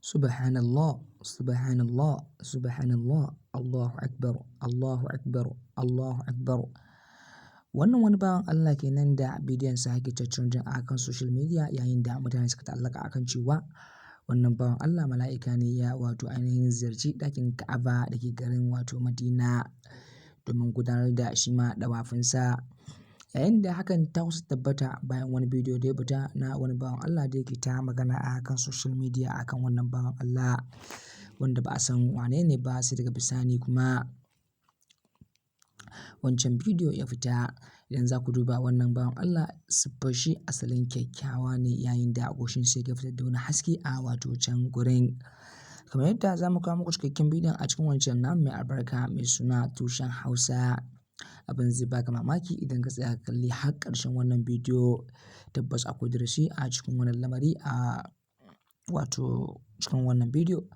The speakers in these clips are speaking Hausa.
Subhanallah, subhanallah, subhanallah, Allahu akbar, Allahu akbar, Allahu akbar. Wannan wani bawan Allah kenan da bidiyon sa yake trending a kan social media, yayin da mutane suka ta'allaka akan cewa wannan bawan Allah mala'ika ne ya ainihin ziyarci ɗakin Ka'aba da ke garin Madina domin gudanar da shi ma ɗawafinsa. Yayin da hakan ta kusa tabbata bayan wani bidiyo da ya fita na wani bawan Allah da yake ta magana a kan social media akan wannan bawan Allah, wanda ba a san wane ne ba, sai daga bisani kuma wancan bidiyo ya fita. Idan za ku duba wannan bawan Allah, siffar shi asalin kyakkyawa ne, yayin da goshin sa yake fitar da wani haske a can gurin. Kamar yadda za mu kawo muku cikakken bidiyon a cikin wancan namu mai albarka mai suna tushen Hausa. Abin zai baka mamaki idan ka tsaya kalli har ƙarshen wannan bidiyo. Tabbas akwai darasi a cikin wannan lamari a cikin wannan bidiyo.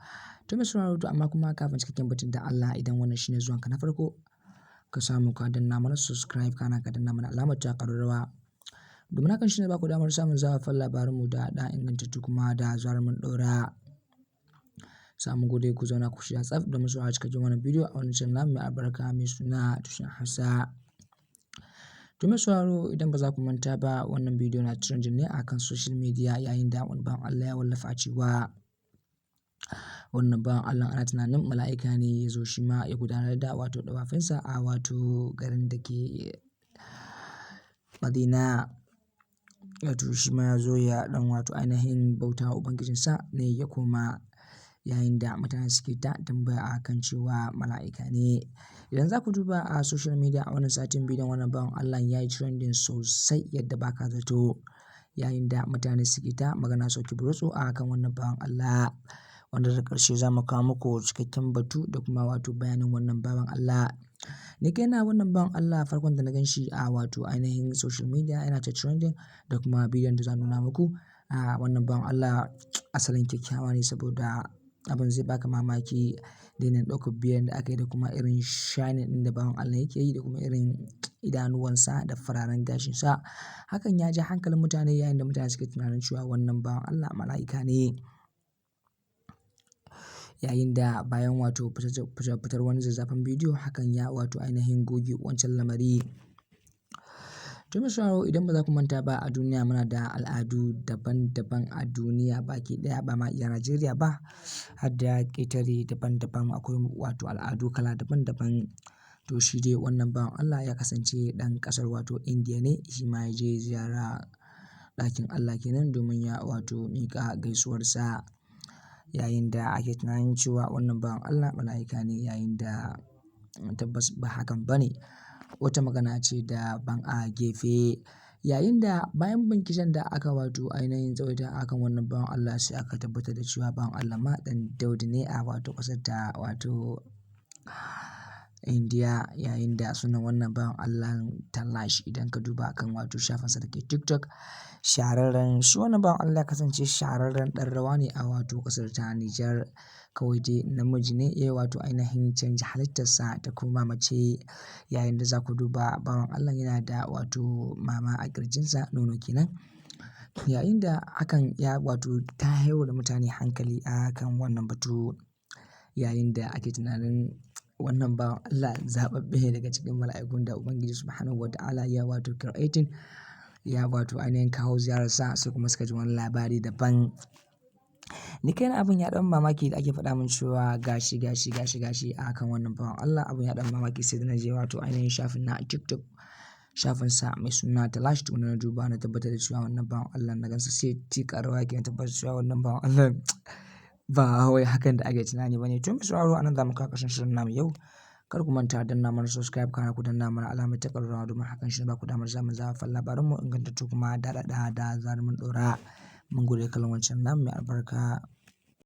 To mai sauraro, amma kuma kafin cikakken batun da Allah, idan wannan shine zuwanka na farko, ka samu ka danna mana subscribe, kana ka danna mana alamar ƙararrawa, domin hakan shine ba ku damar samun zafafan labaranmu da ingantattu kuma da zarar mun ɗora. Samu gode ku zauna ku shirya tsaf domin saurara cikakken wannan bidiyo a wannan channel namu mai albarka mai suna tushen Hausa. To mai sauraro, idan ba za ku manta ba, wannan bidiyo na trending ne akan social media, yayin da wani bawan Allah ya wallafa cewa wannan bawan Allah ana tunanin mala'ika ne ya zo shi ma ya gudanar da ɗawafinsa a garin da ke Madina. Shi ma ya zo ya ɗan ainihin bauta wa Ubangijinsa ne ya koma, yayin da mutane suke ta tambaya a kan cewa mala'ika ne. Idan za ku duba a social media a wannan satin, bidiyon wannan bawan Allah ya yi trending sosai yadda ba ka zato, yayin da mutane suke ta magana sauki burutsu a kan wannan bawan Allah, wanda da ƙarshe za mu kawo muku cikakken batu da kuma bayanin wannan bawan Allah. Ni kaina wannan bawan Allah farkon da na gan shi a ainihin social media yana ta trending, da kuma bidiyon da za nuna muku. Wannan bawan Allah asalin kyakkyawa ne, saboda abin zai baka mamaki da yanayin ɗaukar bidiyon da aka yi, da kuma irin shining ɗin da bawan Allah yake yi, da kuma irin idanuwansa da fararen gashinsa. Hakan ya ja hankalin mutane, yayin da mutane suke tunanin cewa wannan bawan Allah mala'ika ne. Yayin da bayan fitar wani zazzafan bidiyo, hakan ya ainihin goge wancan lamari. To mai sauraro, idan ba za ku manta ba, a duniya muna da al'adu daban-daban a duniya baki ɗaya, ba ma iya Najeriya ba, har da ƙetare daban-daban akwai al'adu kala daban-daban. To shi dai wannan bawan Allah ya kasance ɗan ƙasar Indiya ne, shi ma ya je ziyara ɗakin Allah kenan domin ya miƙa gaisuwarsa, yayin da ake tunanin cewa wannan bawan Allah mala'ika ne, yayin da tabbas ba hakan ba ne, wata magana ce daban a gefe. Yayin da bayan binciken da aka ainihin tsawaita akan wannan bawan Allah, sai aka tabbatar da cewa bawan Allah ma ɗan Daudi ne a ƙasar ta Indiya, yayin da sunan wannan bawan Allah Talash, idan ka duba kan shafinsa da ke TikTok, shahararren shi wannan bawan Allah kasance shahararren ɗan rawa ne a ƙasar ta Nijar. Kawai dai namiji ne ya ainihin canja halittarsa ta koma mace, yayin da za ku duba bawan Allah yana da mama a ƙirjinsa, nono kenan, yayin da hakan ya ta haihu da mutane hankali a kan wannan batu, yayin da ake tunanin wannan bawan Allah zaɓaɓɓe ne daga cikin mala'ikun da Ubangiji Subhanahu wa ta'ala ya creating, ya ainihin kawo ziyararsa, sai kuma suka ji wani labari daban. Ni kaina abin ya ɗan mamaki da ake faɗa min cewa gashi a kan wannan bawan Allah. Abin ya ɗan mamaki, sai da na je ainihin shafin na TikTok, shafinsa mai suna Talash, to na duba na tabbatar da cewa wannan bawan Allah na gansa, sai rawa ke na tabbatar da cewa wannan bawan Allah ba wai hakan da ake tunani ba ne. To mai sauraro, anan za mu kawo ƙarshen shirin namu yau. Kar ku manta danna mana subscribe, kana ku danna mana alamar ƙararrawa, domin hakan shi ne ba ku damar samun zafafan labaranmu ingantattu kuma da zarar mun ɗora. Mun gode kallon wancan namu mai albarka.